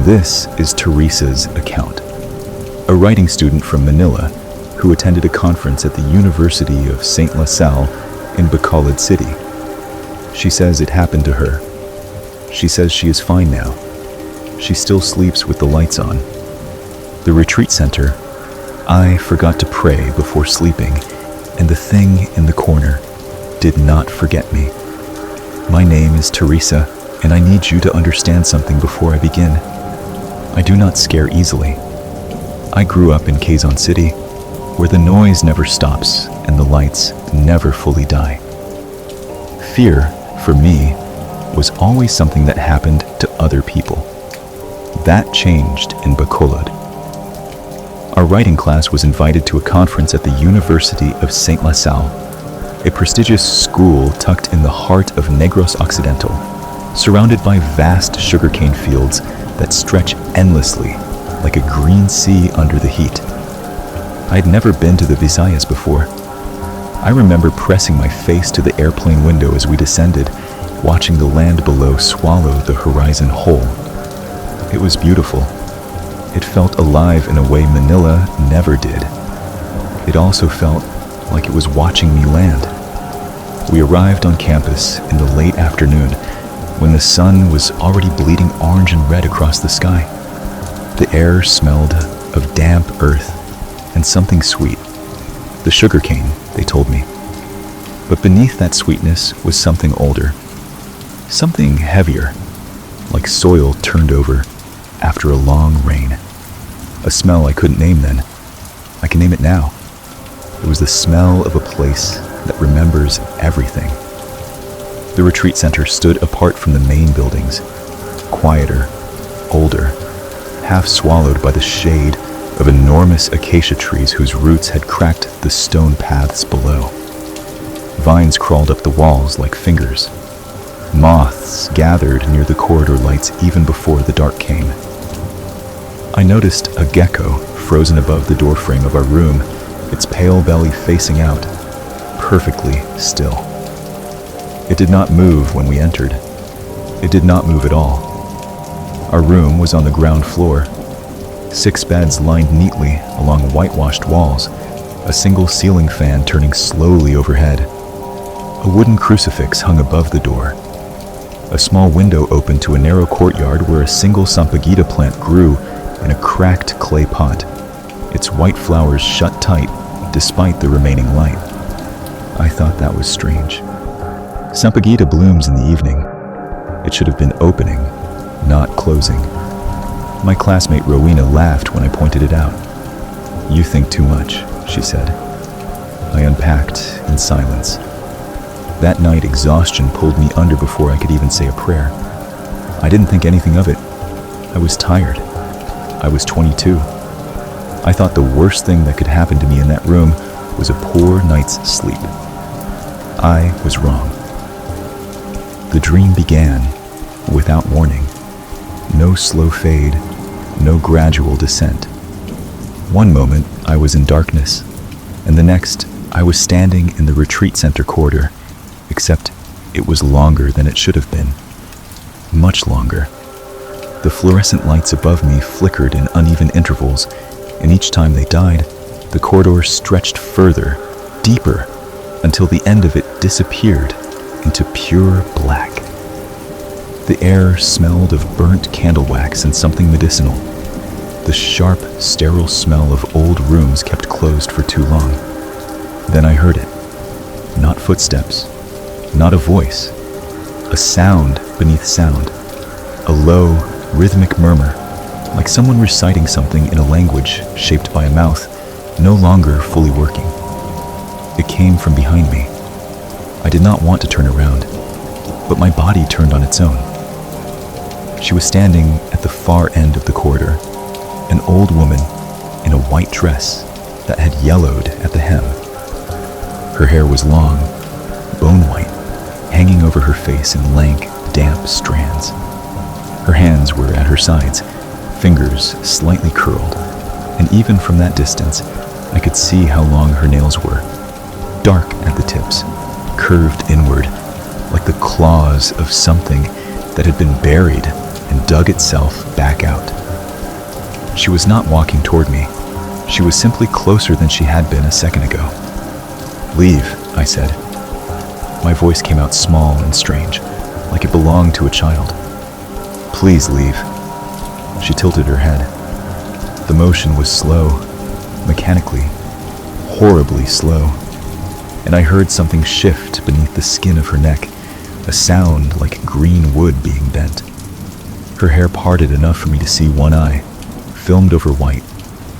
This is Teresa's account, a writing student from Manila who attended a conference at the University of St. La Salle in Bacolod City. She says it happened to her. She says she is fine now. She still sleeps with the lights on. The retreat center, I forgot to pray before sleeping, and the thing in the corner did not forget me. My name is Teresa, and I need you to understand something before I begin. I do not scare easily. I grew up in Quezon City, where the noise never stops and the lights never fully die. Fear, for me, was always something that happened to other people. That changed in Bacolod. Our writing class was invited to a conference at the University of St. La Salle, a prestigious school tucked in the heart of Negros Occidental, surrounded by vast sugarcane fields that stretch endlessly like a green sea under the heat. I had never been to the Visayas before. I remember pressing my face to the airplane window as we descended, watching the land below swallow the horizon whole. It was beautiful. It felt alive in a way Manila never did. It also felt like it was watching me land. We arrived on campus in the late afternoon when the sun was already bleeding orange and red across the sky. The air smelled of damp earth and something sweet. The sugarcane, they told me. But beneath that sweetness was something older. Something heavier, like soil turned over after a long rain. A smell I couldn't name then. I can name it now. It was the smell of a place that remembers everything. The retreat center stood apart from the main buildings, quieter, older, half swallowed by the shade of enormous acacia trees whose roots had cracked the stone paths below. Vines crawled up the walls like fingers. Moths gathered near the corridor lights even before the dark came. I noticed a gecko frozen above the doorframe of our room, its pale belly facing out, perfectly still. It did not move when we entered. It did not move at all. Our room was on the ground floor. 6 beds lined neatly along whitewashed walls, a single ceiling fan turning slowly overhead. A wooden crucifix hung above the door. A small window opened to a narrow courtyard where a single sampaguita plant grew in a cracked clay pot, its white flowers shut tight despite the remaining light. I thought that was strange. Sampaguita blooms in the evening. It should have been opening, not closing. My classmate Rowena laughed when I pointed it out. "You think too much," she said. I unpacked in silence. That night, exhaustion pulled me under before I could even say a prayer. I didn't think anything of it. I was tired. I was 22. I thought the worst thing that could happen to me in that room was a poor night's sleep. I was wrong. The dream began without warning. No slow fade, no gradual descent. One moment I was in darkness, and the next I was standing in the retreat center corridor, except it was longer than it should have been. Much longer. The fluorescent lights above me flickered in uneven intervals, and each time they died, the corridor stretched further, deeper, until the end of it disappeared into pure black. The air smelled of burnt candle wax and something medicinal. The sharp, sterile smell of old rooms kept closed for too long. Then I heard it. Not footsteps, not a voice. A sound beneath sound. A low, rhythmic murmur, like someone reciting something in a language shaped by a mouth, no longer fully working. It came from behind me. I did not want to turn around, but my body turned on its own. She was standing at the far end of the corridor, an old woman in a white dress that had yellowed at the hem. Her hair was long, bone white, hanging over her face in lank, damp strands. Her hands were at her sides, fingers slightly curled, and even from that distance, I could see how long her nails were. Dark at the tips, curved inward, like the claws of something that had been buried and dug itself back out. She was not walking toward me. She was simply closer than she had been a second ago. "Leave," I said. My voice came out small and strange, like it belonged to a child. "Please leave." She tilted her head. The motion was slow, mechanically, horribly slow, and I heard something shift beneath the skin of her neck, a sound like green wood being bent. Her hair parted enough for me to see one eye, filmed over white,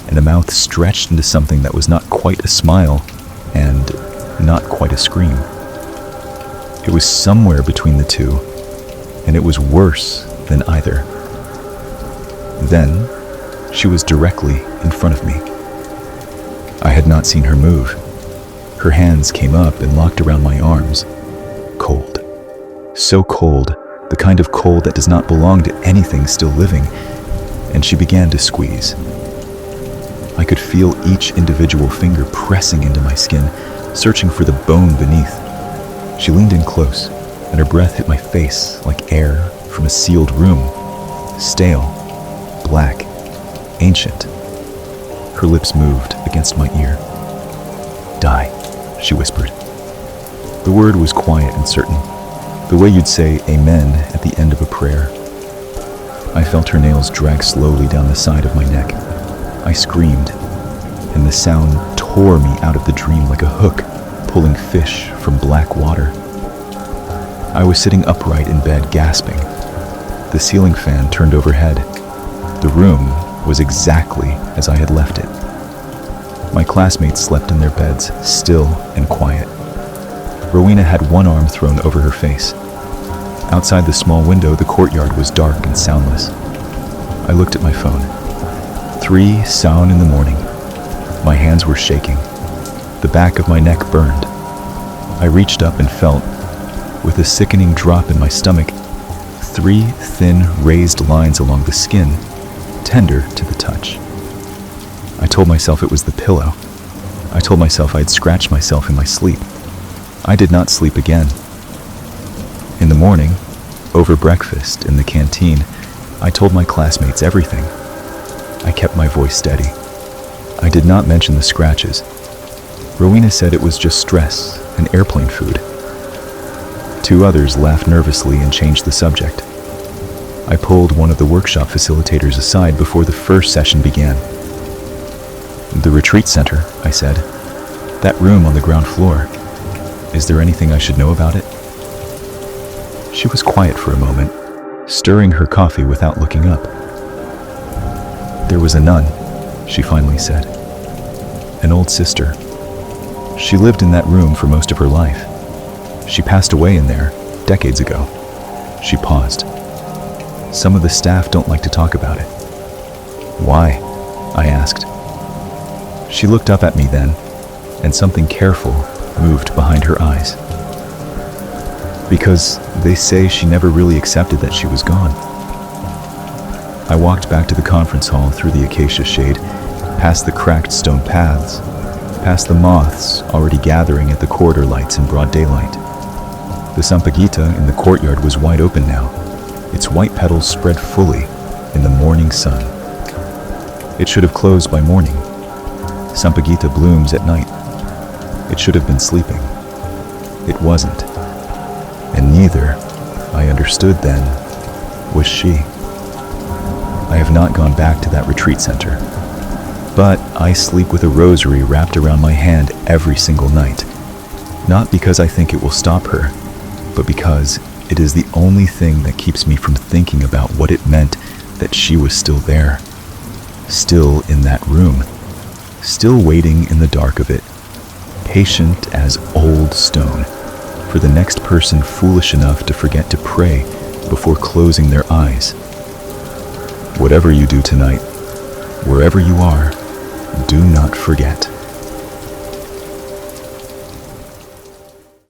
and a mouth stretched into something that was not quite a smile and not quite a scream. It was somewhere between the two, and it was worse than either. Then, she was directly in front of me. I had not seen her move. Her hands came up and locked around my arms. Cold. So cold, the kind of cold that does not belong to anything still living, and she began to squeeze. I could feel each individual finger pressing into my skin, searching for the bone beneath. She leaned in close, and her breath hit my face like air from a sealed room. Stale, black, ancient. Her lips moved against my ear. "Die," she whispered. The word was quiet and certain, the way you'd say amen at the end of a prayer. I felt her nails drag slowly down the side of my neck. I screamed, and the sound tore me out of the dream like a hook pulling fish from black water. I was sitting upright in bed, gasping. The ceiling fan turned overhead. The room was exactly as I had left it. My classmates slept in their beds, still and quiet. Rowena had one arm thrown over her face. Outside the small window, the courtyard was dark and soundless. I looked at my phone. 3 sound in the morning. My hands were shaking. The back of my neck burned. I reached up and felt, with a sickening drop in my stomach, 3 thin, raised lines along the skin, tender to the touch. I told myself it was the pillow. I told myself I'd scratched myself in my sleep. I did not sleep again. In the morning, over breakfast in the canteen, I told my classmates everything. I kept my voice steady. I did not mention the scratches. Rowena said it was just stress and airplane food. 2 others laughed nervously and changed the subject. I pulled one of the workshop facilitators aside before the first session began. "The retreat center," I said. "That room on the ground floor. Is there anything I should know about it?" She was quiet for a moment, stirring her coffee without looking up. "There was a nun," she finally said. "An old sister. She lived in that room for most of her life. She passed away in there decades ago." She paused. "Some of the staff don't like to talk about it." "Why?" I asked. She looked up at me then, and something careful moved behind her eyes. "Because they say she never really accepted that she was gone." I walked back to the conference hall through the acacia shade, past the cracked stone paths, past the moths already gathering at the corridor lights in broad daylight. The sampaguita in the courtyard was wide open now, its white petals spread fully in the morning sun. It should have closed by morning. Sampaguita blooms at night. It should have been sleeping. It wasn't. And neither, I understood then, was she. I have not gone back to that retreat center, but I sleep with a rosary wrapped around my hand every single night. Not because I think it will stop her, but because it is the only thing that keeps me from thinking about what it meant that she was still there, still in that room, still waiting in the dark of it, patient as old stone, for the next person foolish enough to forget to pray before closing their eyes. Whatever you do tonight, wherever you are, do not forget.